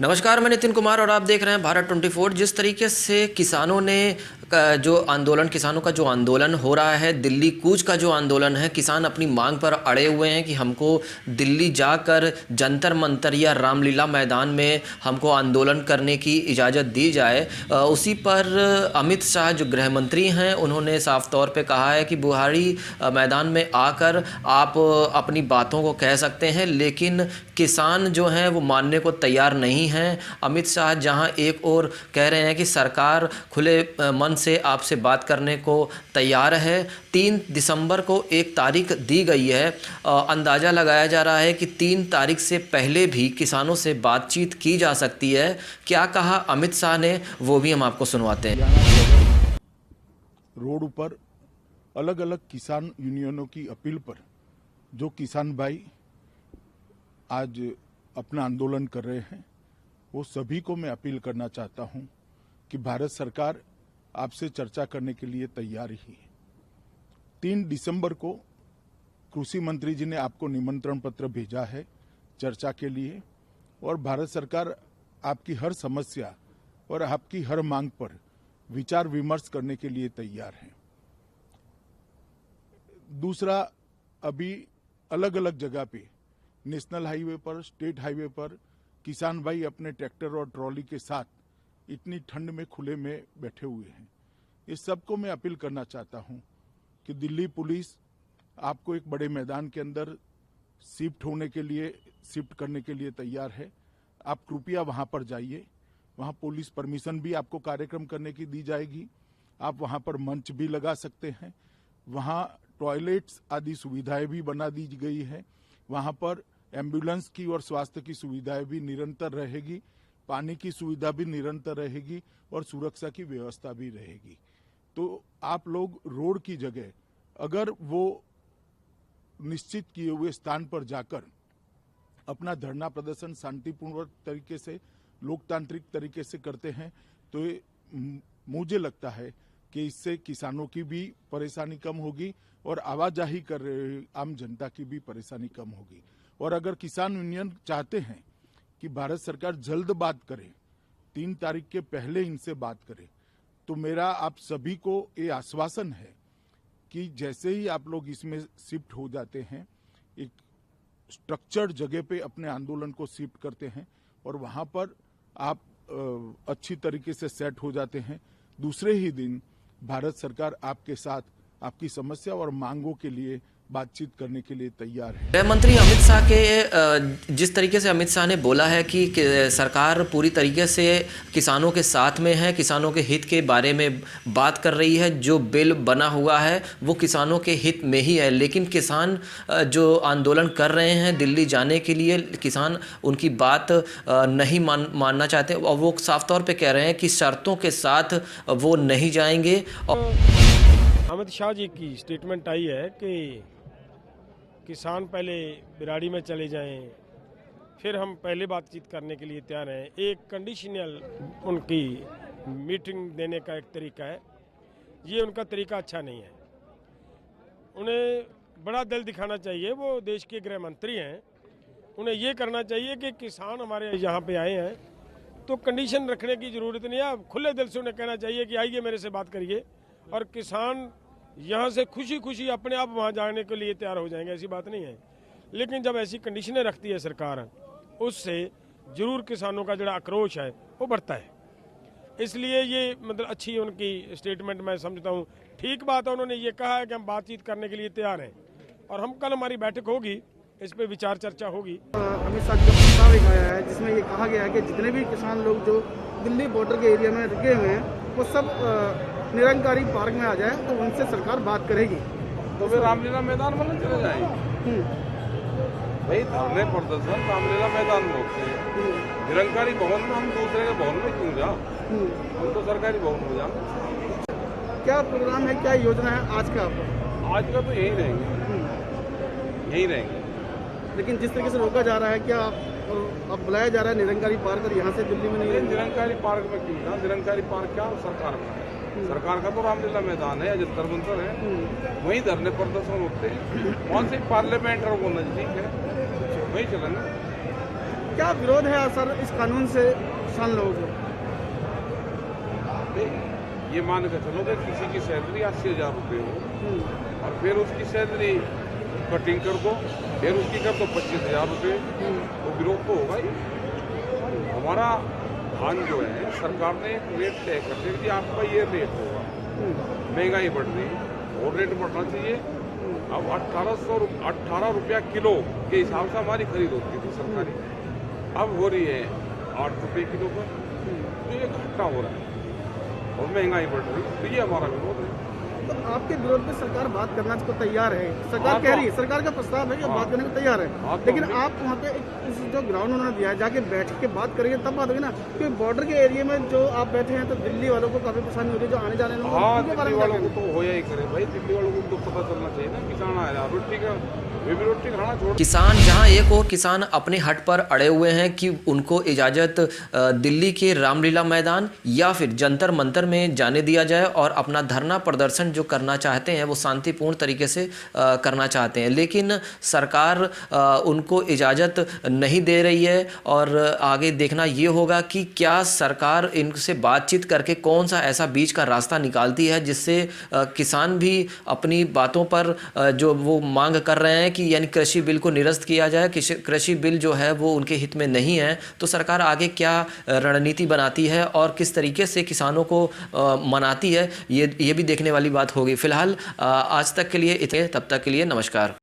नमस्कार, मैं नितिन कुमार और आप देख रहे हैं भारत 24। जिस तरीके से किसानों ने किसानों का जो आंदोलन हो रहा है, दिल्ली कूच का जो आंदोलन है, किसान अपनी मांग पर अड़े हुए हैं कि हमको दिल्ली जाकर जंतर मंतर या रामलीला मैदान में हमको आंदोलन करने की इजाज़त दी जाए। उसी पर अमित शाह जो गृह मंत्री हैं, उन्होंने साफ तौर पे कहा है कि बुहारी मैदान में आकर आप अपनी बातों को कह सकते हैं, लेकिन किसान जो हैं वो मानने को तैयार नहीं हैं। अमित शाह जहां एक ओर कह रहे हैं कि सरकार खुले मन से आपसे बात करने को तैयार है, 3 दिसंबर को एक तारीख दी गई है। अंदाज़ा लगाया जा रहा है कि 3 तारीख से पहले भी किसानों से बातचीत की जा सकती है। क्या कहा अमित शाह ने, वो भी हम आपको सुनवाते हैं। रोड पर अलग अलग किसान यूनियनों की अपील पर जो किसान भाई आज अपना आंदोलन कर रहे हैं, वो सभी को मैं अपील करना चाहता हूं कि भारत सरकार आपसे चर्चा करने के लिए तैयार ही है। 3 दिसंबर को कृषि मंत्री जी ने आपको निमंत्रण पत्र भेजा है चर्चा के लिए, और भारत सरकार आपकी हर समस्या और आपकी हर मांग पर विचार विमर्श करने के लिए तैयार है। दूसरा, अभी अलग अलग जगह पे, नेशनल हाईवे पर, स्टेट हाईवे पर किसान भाई अपने ट्रैक्टर और ट्रॉली के साथ इतनी ठंड में खुले में बैठे हुए हैं। इस सबको मैं अपील करना चाहता हूं कि दिल्ली पुलिस आपको एक बड़े मैदान के अंदर शिफ्ट करने के लिए तैयार है। आप कृपया वहां पर जाइए। वहां पुलिस परमिशन भी आपको कार्यक्रम करने की दी जाएगी। आप वहां पर मंच भी लगा सकते हैं। वहां टॉयलेट्स आदि सुविधाएं भी बना दी गई है। वहां पर एम्बुलेंस की और स्वास्थ्य की सुविधाएं भी निरंतर रहेगी, पानी की सुविधा भी निरंतर रहेगी और सुरक्षा की व्यवस्था भी रहेगी। तो आप लोग रोड की जगह अगर वो निश्चित किए हुए स्थान पर जाकर अपना धरना प्रदर्शन शांतिपूर्ण तरीके से, लोकतांत्रिक तरीके से करते हैं, तो मुझे लगता है कि इससे किसानों की भी परेशानी कम होगी और आवाजाही कर रहे आम जनता की भी परेशानी कम होगी। और अगर किसान यूनियन चाहते हैं कि भारत सरकार जल्द बात करे, 3 तारीख के पहले इनसे बात करे, तो मेरा आप सभी को ये आश्वासन है कि जैसे ही आप लोग इसमें शिफ्ट हो जाते हैं, एक स्ट्रक्चर्ड जगह पे अपने आंदोलन को शिफ्ट करते हैं और वहां पर आप अच्छी तरीके से सेट हो जाते हैं, दूसरे ही दिन भारत सरकार आपके साथ आपकी समस्या और मांगों के लिए बातचीत करने के लिए तैयार है। गृह मंत्री अमित शाह के जिस तरीके से अमित शाह ने बोला है कि सरकार पूरी तरीके से किसानों के साथ में है, किसानों के हित के बारे में बात कर रही है, जो बिल बना हुआ है वो किसानों के हित में ही है, लेकिन किसान जो आंदोलन कर रहे हैं दिल्ली जाने के लिए, किसान उनकी बात नहीं मानना चाहते और वो साफ तौर पर कह रहे हैं कि शर्तों के साथ वो नहीं जाएंगे। अमित शाह जी की स्टेटमेंट आई है कि किसान पहले बिराड़ी में चले जाएं, फिर हम पहले बातचीत करने के लिए तैयार हैं। एक कंडीशनल उनकी मीटिंग देने का एक तरीका है, ये उनका तरीका अच्छा नहीं है। उन्हें बड़ा दिल दिखाना चाहिए, वो देश के गृह मंत्री हैं, उन्हें ये करना चाहिए कि किसान हमारे यहाँ पे आए हैं तो कंडीशन रखने की ज़रूरत नहीं है। खुले दिल से उन्हें कहना चाहिए कि आइए मेरे से बात करिए, और किसान यहाँ से खुशी खुशी अपने आप वहाँ जाने के लिए तैयार हो जाएंगे, ऐसी बात नहीं है। लेकिन जब ऐसी कंडीशनें रखती है सरकार, उससे जरूर किसानों का जो आक्रोश है वो बढ़ता है। इसलिए ये मतलब अच्छी उनकी स्टेटमेंट मैं समझता हूँ, ठीक बात है। उन्होंने ये कहा है कि हम बातचीत करने के लिए तैयार हैं और हम कल हमारी बैठक होगी, इस पर विचार चर्चा होगी। अमित शाह जी का प्रस्ताव एक आया है जिसमें ये कहा गया है कि जितने भी किसान लोग जो दिल्ली बॉर्डर के एरिया में रुके हुए हैं वो सब निरंकारी पार्क में आ जाए, तो उनसे सरकार बात करेगी। तो फिर रामलीला मैदान में चले जाएंगे भाई, धरने प्रदर्शन रामलीला मैदान में होते हैं। निरंकारी भवन में हम दूसरे के भवन में क्यों जाओ, हम तो सरकारी भवन में जाओ। क्या प्रोग्राम है, क्या योजना है आज का? आज का तो यही रहेंगे, यही रहेंगे। लेकिन जिस तरीके से रोका जा रहा है, क्या अब बुलाया जा रहा है निरंकारी पार्क, और यहाँ से दिल्ली में नहीं? निरंकारी पार्क में क्यों जाओ? निरंकारी पार्क क्या सरकार का है? सरकार का तो रामलीला मैदान है, जंतर मंतर है, वहीं धरने प्रदर्शन होते हैं। कौन से पार्लियामेंट और वो नजदीक है, वहीं चलेंगे। क्या विरोध है सर इस कानून से किसान लोगों को? ये मान के चलो कि किसी की सैलरी 80,000 रुपये हो और फिर उसकी सैलरी कटिंग कर दो, फिर उसकी कर दो 25,000 रुपये, तो विरोध तो होगा ही। हमारा धान जो है सरकार ने एक रेट तय कर दिया कि आपका ये रेट होगा, महंगाई बढ़ रही है और रेट बढ़ना चाहिए। अब 18 रुपया किलो के हिसाब से हमारी खरीद होती थी सरकारी, अब हो रही है 8 रुपये किलो पर, तो ये घाटा हो रहा है और महंगाई बढ़ रही है, तो ये हमारा विरोध है। तो आपके विरोध में सरकार बात करना को तैयार है, सरकार कह रही है, सरकार का प्रस्ताव है कि बात करने को तैयार है, लेकिन आप वहाँ पे एक जो ग्राउंड उन्होंने दिया है जाके बैठ के बात करेंगे तब बात होगी ना, क्योंकि बॉर्डर के एरिया में जो आप बैठे हैं तो दिल्ली वालों को काफी परेशानी हो रही है, जो आने जाने लोग हाँ, उनके बारे दिल्ली में वालों क्या को तो होया ही करे भाई, दिल्ली वालों को तो पता चलना चाहिए ना, किसान आया रोटी का, वे भी रोटी खाना छोड़। किसान जहां एक और किसान अपने हट पर अड़े हुए हैं कि उनको इजाज़त दिल्ली के रामलीला मैदान या फिर जंतर मंतर में जाने दिया जाए और अपना धरना प्रदर्शन जो करना चाहते हैं वो शांतिपूर्ण तरीके से करना चाहते हैं, लेकिन सरकार उनको इजाज़त नहीं दे रही है। और आगे देखना ये होगा कि क्या सरकार इनसे बातचीत करके कौन सा ऐसा बीच का रास्ता निकालती है जिससे किसान भी अपनी बातों पर जो वो मांग कर रहे हैं कि यानी कृषि बिल को निरस्त किया जाए, कृषि बिल जो है वो उनके हित में नहीं है, तो सरकार आगे क्या रणनीति बनाती है और किस तरीके से किसानों को मनाती है, ये भी देखने वाली बात होगी। फिलहाल आज तक के लिए इतने, तब तक के लिए नमस्कार।